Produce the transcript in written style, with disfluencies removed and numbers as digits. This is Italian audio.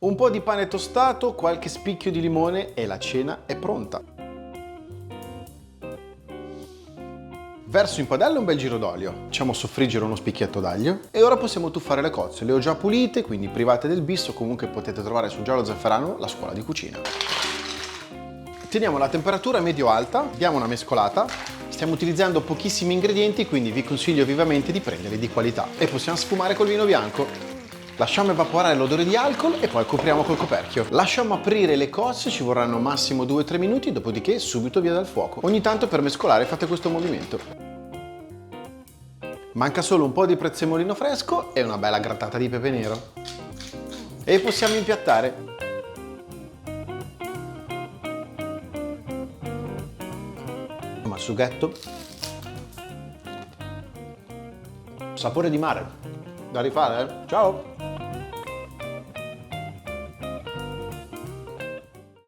Un po' di pane tostato, qualche spicchio di limone e la cena è pronta. Verso in padella un bel giro d'olio, facciamo soffriggere uno spicchietto d'aglio e ora possiamo tuffare le cozze. Le ho già pulite, quindi private del bis, o comunque potete trovare su Giallo Zafferano la scuola di cucina. Teniamo la temperatura medio-alta, diamo una mescolata. Stiamo utilizzando pochissimi ingredienti, quindi vi consiglio vivamente di prenderli di qualità. E possiamo sfumare col vino bianco. Lasciamo evaporare l'odore di alcol e poi copriamo col coperchio. Lasciamo aprire le cozze, ci vorranno massimo 2-3 minuti, dopodiché subito via dal fuoco. Ogni tanto per mescolare fate questo movimento. Manca solo un po' di prezzemolino fresco e una bella grattata di pepe nero. E possiamo impiattare. Ma il sughetto, sapore di mare, da rifare, eh? Ciao!